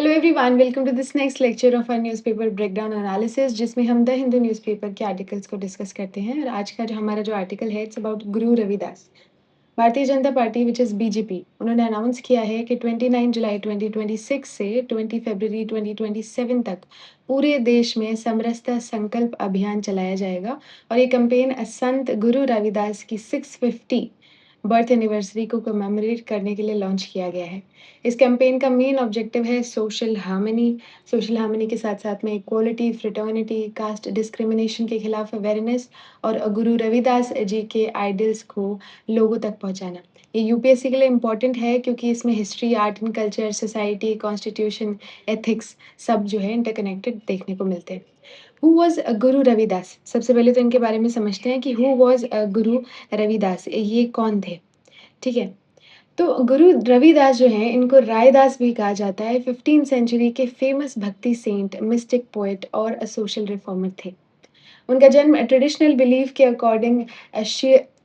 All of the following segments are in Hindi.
Hello everyone, welcome to this next lecture of our newspaper breakdown analysis जिसमें हम द हिंदू न्यूज़पेपर के आर्टिकल्स को डिस्कस करते हैं। और आज का हमारा जो आर्टिकल है it's about Guru Ravidas. Bharatiya Janata party which is BJP उन्होंने अनाउंस किया है कि 29 जुलाई 2026 से 20 फरवरी 2027 तक पूरे देश में समरसता संकल्प अभियान चलाया जाएगा। और ये कैंपेन संत गुरु रविदास की 650 बर्थ एनिवर्सरी को कमेमोरेट करने के लिए लॉन्च किया गया है। इस कैंपेन का मेन ऑब्जेक्टिव है सोशल हार्मनी के साथ-साथ में इक्वालिटी, फ्रेटर्निटी, कास्ट डिस्क्रिमिनेशन के खिलाफ अवेयरनेस और गुरु रविदास जी के आइडियल्स को लोगों तक पहुँचाना। ये यूपीएससी के लिए इम्पोर्टेंट है क्योंकि इसमें history, art and culture, society, constitution, ethics सब जो है इंटरकनेक्टेड देखने को मिलते हैं। हू वाज़ गुरु रविदास? सबसे पहले तो इनके बारे में समझते हैं कि हू वाज़ गुरु रविदास, ये कौन थे? ठीक है? तो गुरु रविदास जो हैं, इनको रायदास भी कहा जाता है। 15th सेंचुरी के फेमस भक्ति सेंट, मिस्टिक पोएट और सोशल रिफॉर्मर थे। उनका जन्म ट्रेडिशनल बिलीफ के अकॉर्डिंग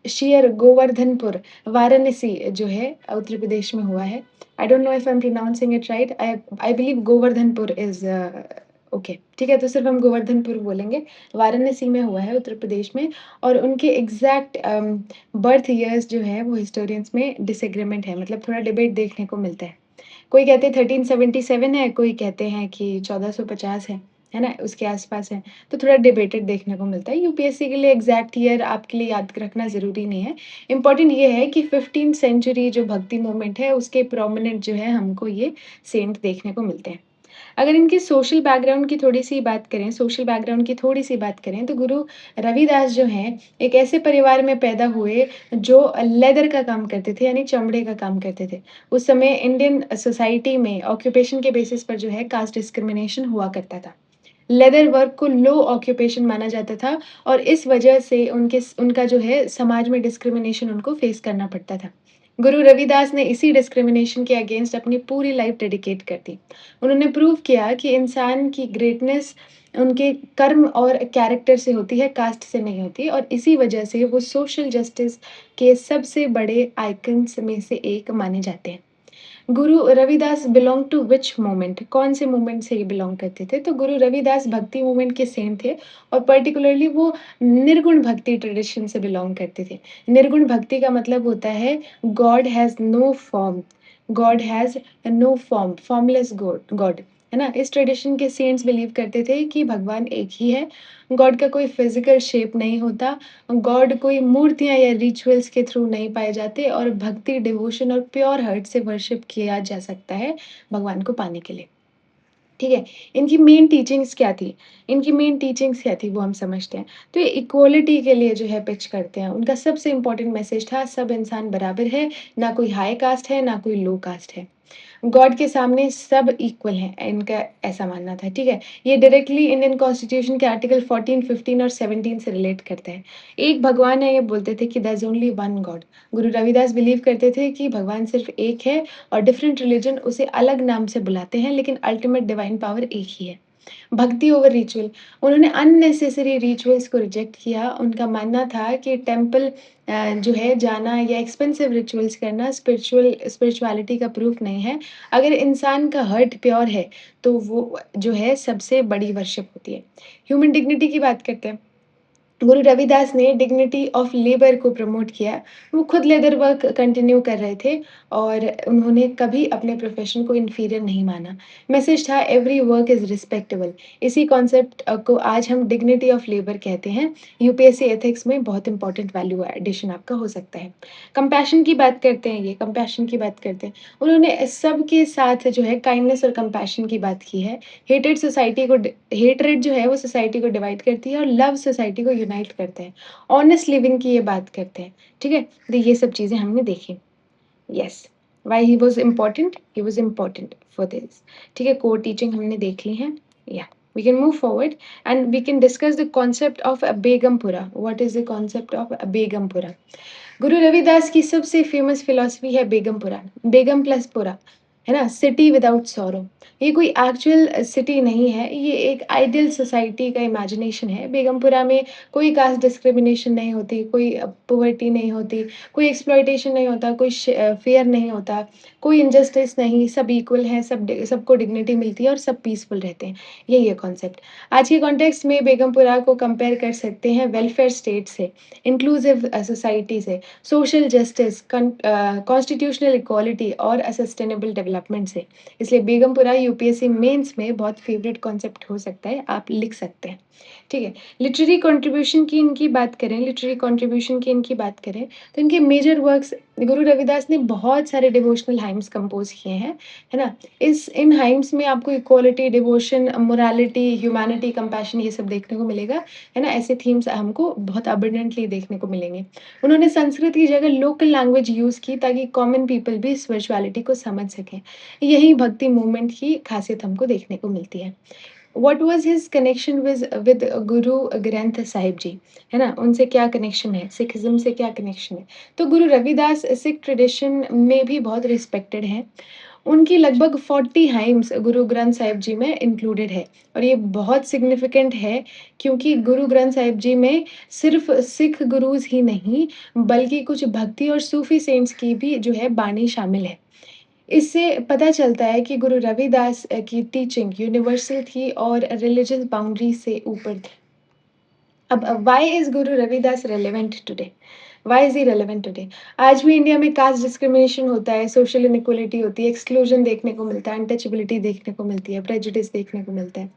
शेयर गोवर्धनपुर, वाराणसी जो है उत्तर प्रदेश में हुआ है। I don't know if I am pronouncing it right. I believe Govardhanpur is okay, ठीक है, तो सिर्फ़ हम गोवर्धनपुर बोलेंगे। वाराणसी में हुआ है उत्तर प्रदेश में। और उनके एग्ज़ैक्ट बर्थ ईयर्स जो है वो हिस्टोरियंस में डिसएग्रीमेंट है, मतलब थोड़ा डिबेट देखने को मिलता है। कोई कहते हैं 1377 है, कोई कहते हैं कि 1450 है ना? उसके आस-पास है, तो थोड़ा डिबेटेड देखने को मिलता है। यूपीएससी के लिए एग्ज़ैक्ट ईयर आपके लिए याद रखना ज़रूरी नहीं है। इम्पोर्टेंट ये है कि 15th सेंचुरी जो भक्ति मूवमेंट है, उसके प्रोमिनेंट जो है हमको ये सेंट देखने को मिलते हैं। अगर इनके सोशल बैकग्राउंड की थोड़ी-सी बात करें, तो गुरु रविदास जो हैं, एक ऐसे परिवार में पैदा हुए जो लेदर का काम करते थे, यानी चमड़े का काम करते थे। उस समय इंडियन सोसाइटी में ऑक्यूपेशन के बेसिस पर जो है कास्ट डिस्क्रिमिनेशन हुआ करता था। लेदर वर्क को लो ऑक्यूपेशन माना जाता था और इस वजह से उनका जो है समाज में डिस्क्रिमिनेशन उनको फेस करना पड़ता था। गुरु रविदास ने इसी डिस्क्रिमिनेशन के अगेंस्ट अपनी पूरी लाइफ डेडिकेट कर दी। उन्होंने प्रूव किया कि इंसान की ग्रेटनेस उनके कर्म और कैरेक्टर से होती है, कास्ट से नहीं होती। और इसी वजह से वो सोशल जस्टिस के सबसे बड़े आइकन्स में से एक माने जाते हैं। Guru Ravidas belong to which movement? कौन से मूवमेंट से ये बिलॉन्ग करते थे? तो गुरु रविदास भक्ति मूवमेंट के सेंट थे और पर्टिकुलरली वो निर्गुण भक्ति ट्रेडिशन से बिलॉन्ग करते थे। निर्गुण भक्ति का मतलब होता है God has no form, God has no form, formless God, है ना? इस ट्रेडिशन के सेंट्स बिलीव करते थे कि भगवान एक ही है, गॉड का कोई फिज़िकल शेप नहीं होता, गॉड कोई मूर्तियाँ या रिचुअल्स के थ्रू नहीं पाए जाते और भक्ति, डिवोशन और प्योर हार्ट से वर्शिप किया जा सकता है भगवान को पाने के लिए। ठीक है? इनकी मेन टीचिंग्स क्या थी वो हम समझते हैं। तो ये इक्वालिटी के लिए जो है पिच करते हैं। उनका सबसे इम्पोर्टेंट मैसेज था सब इंसान बराबर है, ना कोई हाई कास्ट है, ना कोई लो कास्ट है। गॉड के सामने सब इक्वल हैं, इनका ऐसा मानना था, ठीक है? ये डायरेक्टली इंडियन कॉन्स्टिट्यूशन के आर्टिकल 14, 15 और 17 से रिलेट करता है। एक भगवान है ये बोलते थे कि there is only one God. Guru Ravidas believe करते थे कि भगवान सिर्फ़ एक है और डिफरेंट रिलिजन उसे अलग नाम से बुलाते हैं, लेकिन अल्टीमेट डिवाइन पावर एक ही है। भक्ति ओवर रिचुअल, उन्होंने अननेसेसरी रिचुअल्स को रिजेक्ट किया। उनका मानना था कि टेम्पल जो है जाना या एक्सपेंसिव रिचुअल्स करना स्पिरिचुअलिटी का प्रूफ नहीं है। अगर इंसान का हार्ट प्योर है, तो वो जो है सबसे बड़ी वर्शिप होती है। ह्यूमन डिग्निटी की बात करते हैं। गुरु रविदास ने डिग्निटी ऑफ लेबर को प्रमोट किया। वो खुद लेदर वर्क कंटिन्यू कर रहे थे और उन्होंने कभी अपने प्रोफ़ेशन को इन्फीरियर नहीं माना। मैसेज था एवरी वर्क इज़ रिस्पेक्टेबल। इसी कॉन्सेप्ट को आज हम डिग्निटी ऑफ लेबर कहते हैं। यूपीएससी एथिक्स में बहुत इम्पोर्टेंट वैल्यू एडिशन आपका हो सकता है। कंपैशन की बात करते हैं, ये कंपैशन की बात करते हैं। उन्होंने सबके साथ जो है काइंडनेस और कंपैशन की बात की है। हेट्रेड जो है वो सोसाइटी को डिवाइड करती है और लव सोसाइटी को यूनाइट करते हैं। ऑनेस्ट लिविंग की ये बात करते हैं, ठीक है? तो ये सब चीज़ें हमने देखी। Yes, why he was important for this, ठीक है? कोर टीचिंग हमने देख ली हैं। या we can move forward and we can discuss the concept of Begampura. What is the concept of Begampura? Guru Ravidas की सबसे फेमस फिलॉसफी है बेगमपुरा, बेगम प्लस पुरा। है ना? सिटी विदाउट सॉरो, ये कोई एक्चुअल सिटी नहीं है, ये एक आइडियल सोसाइटी का इमेजिनेशन है। बेगमपुरा में कोई कास्ट डिस्क्रिमिनेशन नहीं होती, कोई पॉवर्टी नहीं होती, कोई एक्सप्लॉइटेशन नहीं होता, कोई फेयर नहीं होता, कोई इनजस्टिस नहीं, सब इक्वल हैं, सबको डिग्निटी मिलती है और सब पीसफुल रहते हैं। यही है कॉन्सेप्ट। आज के कॉन्टेक्स्ट में बेगमपुरा को कंपेयर कर सकते हैं वेलफेयर स्टेट से, इंक्लूसिव सोसाइटी से, सोशल जस्टिस, कॉन्स्टिट्यूशनल इक्वालिटी और सस्टेनेबल डेवलपमेंट से। इसलिए बेगमपुरा यूपीएससी मेंस में बहुत फेवरेट कॉन्सेप्ट हो सकता है, आप लिख सकते हैं। ठीक है, लिटरेरी कंट्रीब्यूशन की इनकी बात करें तो इनके मेजर वर्क्स, गुरु रविदास ने बहुत सारे डिवोशनल हाइम्स कंपोज किए हैं, है ना? इस इन हाइम्स में आपको equality, devotion, morality, humanity, compassion ये सब देखने को मिलेगा, है ना? ऐसे थीम्स हमको बहुत अबंडेंटली देखने को मिलेंगे। उन्होंने संस्कृत की जगह लोकल लैंग्वेज यूज़ की ताकि कॉमन पीपल भी स्पिरिचुअलिटी को समझ सकें। यही भक्ति मूवमेंट की खासियत हमको देखने को मिलती है। What was his connection with Guru Granth Sahib जी, है ना? उनसे क्या कनेक्शन है, सिखिज़्म से क्या कनेक्शन है? तो गुरु रविदास सिख ट्रेडिशन में भी बहुत रिस्पेक्टेड हैं। उनकी लगभग 40 हाइम्स गुरु ग्रंथ साहिब जी में इंक्लूडेड है और ये बहुत सिग्निफिकेंट है क्योंकि गुरु ग्रंथ साहिब जी में सिर्फ सिख गुरुज़ ही नहीं, बल्कि कुछ भक्ति और सूफ़ी सेंट्स की भी जो है बानी शामिल है। इससे पता चलता है कि गुरु रविदास की टीचिंग यूनिवर्सल थी और रिलीजियस बाउंड्री से ऊपर थी। अब why is Guru Ravidas relevant today? Why is he relevant today? आज भी इंडिया में कास्ट डिस्क्रिमिनेशन होता है, सोशल इनइक्वालिटी होती है, एक्सक्लूजन देखने को मिलता है, अनटचेबिलिटी देखने को मिलती है, प्रेजुडिस देखने को मिलता है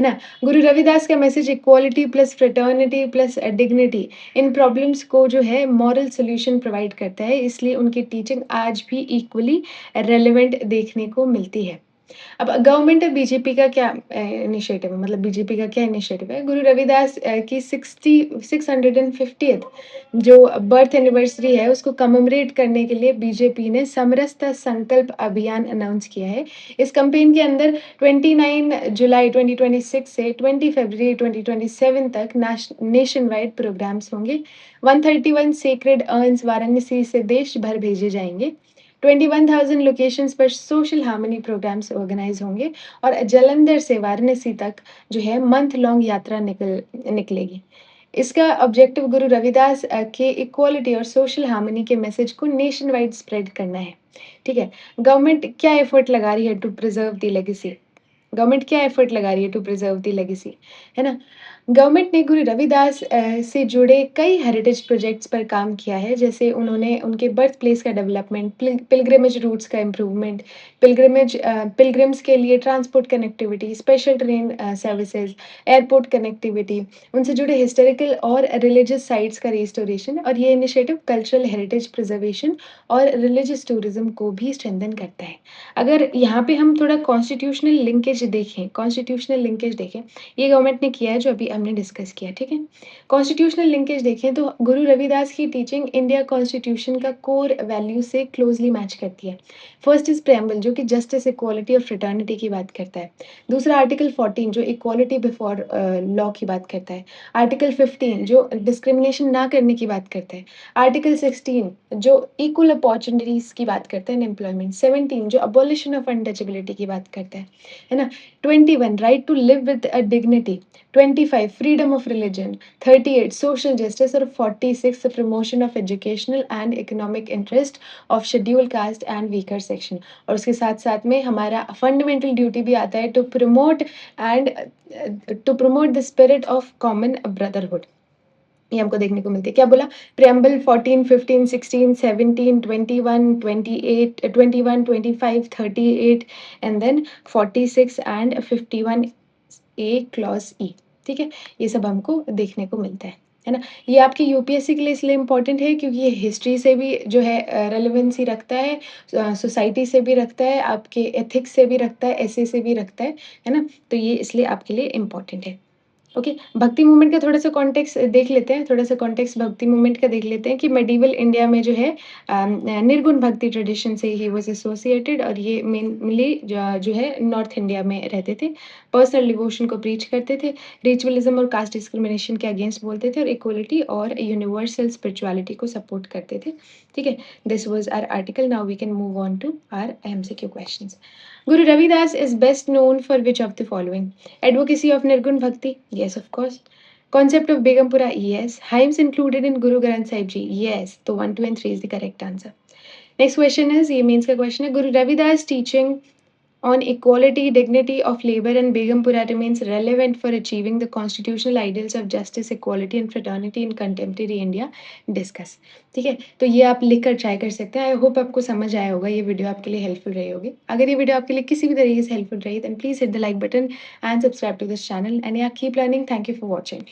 ना? गुरु रविदास का message equality plus fraternity plus dignity, इन प्रॉब्लम्स को जो है मॉरल सॉल्यूशन प्रोवाइड करता है, इसलिए उनकी टीचिंग आज भी इक्वली रेलेवेंट देखने को मिलती है। अब गवर्नमेंट बीजेपी का क्या इनिशिएटिव है, मतलब बीजेपी का क्या इनिशिएटिव है? गुरु रविदास की 650th जो बर्थ एनिवर्सरी है उसको कमेमोरेट करने के लिए बीजेपी ने समरसता संकल्प अभियान अनाउंस किया है। इस कैंपेन के अंदर 29 जुलाई 2026 से 20 फरवरी 2027 तक नेशन वाइड प्रोग्राम्स होंगे। 131 सेक्रेड अर्न्स वाराणसी से देश भर भेजे जाएंगे। 21,000 लोकेशंस पर सोशल हार्मनी प्रोग्राम्स ऑर्गेनाइज होंगे और जालंधर से वाराणसी तक जो है मंथ लॉन्ग यात्रा निकलेगी। इसका ऑब्जेक्टिव गुरु रविदास के इक्वालिटी और सोशल हार्मनी के मैसेज को नेशन वाइड स्प्रेड करना है। ठीक है, गवर्नमेंट क्या एफर्ट लगा रही है to preserve the legacy? Government क्या एफर्ट लगा रही है टू प्रिजर्व द लेगेसी, है ना? गवर्नमेंट ने गुरु रविदास से जुड़े कई हेरिटेज प्रोजेक्ट्स पर काम किया है, जैसे उन्होंने उनके बर्थ प्लेस का डेवलपमेंट, पिलग्रिमेज रूट्स का इम्प्रूवमेंट, पिलग्रिम्स के लिए transport connectivity, special train services, airport connectivity, उनसे जुड़े हिस्टोरिकल और रिलीजियस साइट्स का रिस्टोरेशन, और ये इनिशिएटिव कल्चरल हेरिटेज प्रिजर्वेशन और रिलीजियस टूरिज्म को भी स्ट्रेंथन करता है। अगर यहाँ पे हम थोड़ा कॉन्स्टिट्यूशनल लिंकेज देखें, ये गवर्नमेंट ने किया है जो अभी हमने डिस्कस किया, ठीक है? कॉन्स्टिट्यूशनल लिंकेज देखें तो गुरु रविदास की टीचिंग इंडिया कॉन्स्टिट्यूशन का कोर वैल्यू से क्लोजली मैच करती है। फर्स्ट इज प्रेम्बल जो कि जस्टिस, इक्वालिटी और फ्रेटर्निटी की बात करता है। दूसरा आर्टिकल 14 जो इक्वालिटी बिफोर लॉ की बात करता है। आर्टिकल 15 जो डिस्क्रिमिनेशन ना करने की बात करता है। आर्टिकल 16 जो इक्वल अपॉर्चुनिटीज की बात करता है इन एम्प्लॉयमेंट। 17 जो अबॉलिशन ऑफ अनटचेबिलिटी की बात करता है ना? 21 right to live with a dignity. 25 freedom of religion. 38 social justice और 46 promotion of educational and economic interest of schedule caste and weaker section. और उसके साथ साथ में हमारा फंडामेंटल ड्यूटी भी आता है to promote the spirit of common brotherhood. ये हमको देखने को मिलती है। क्या बोला? Preamble 14, 15, 16, 17, 21, 28, 21, 25, 38 and then 46 and 51 A clause E. ठीक है, ये सब हमको देखने को मिलता है ना? ये आपके यूपीएससी के लिए इसलिए इम्पोर्टेंट है क्योंकि ये हिस्ट्री से भी जो है रेलेवेंसी रखता है, सोसाइटी से भी रखता है, आपके एथिक्स से भी रखता है, ऐसे से भी रखता है ना? तो ये इसलिए आपके लिए इम्पोर्टेंट है। ओके, भक्ति मूवमेंट का थोड़ा-सा कॉन्टेक्स्ट देख लेते हैं, थोड़ा-सा कॉन्टेक्स्ट भक्ति मूवमेंट का देख लेते हैं कि मेडिवल इंडिया में जो है निर्गुण भक्ति ट्रेडिशन से ही वाज़ एसोसिएटेड और ये मेनली जो है नॉर्थ इंडिया में रहते थे। पर्सनल डिवोशन को प्रीच करते थे, रिचुअलिज़्म और कास्ट डिस्क्रिमिनेशन के अगेंस्ट बोलते थे और इक्वालिटी और यूनिवर्सल स्पिरिचुअलिटी को सपोर्ट करते थे। ठीक है? This was our article, now we can move on to our MCQ questions. Guru Ravidas is best known for which of the following? Advocacy of Nirgun Bhakti? Yes, of course. Concept of Begumpura? Yes. Hymns included in Guru Granth Sahib Ji? Yes. So 1, 2 and 3 is the correct answer. Next question is, ये means का question है, Guru Ravidas teaching on equality, dignity of labor and Begumpura remains relevant for achieving the constitutional ideals of justice, equality and fraternity in contemporary India. Discuss. ठीक है, तो ये आप लिख कर ट्राई कर सकते हैं। आई होप आपको समझ आया होगा, ये वीडियो आपके लिए हेल्पफुल रही होगी। अगर ये वीडियो आपके लिए किसी भी तरीके से हेल्पफुल रही, then please hit the like button and subscribe to this channel. And yeah, keep learning. Thank you for watching.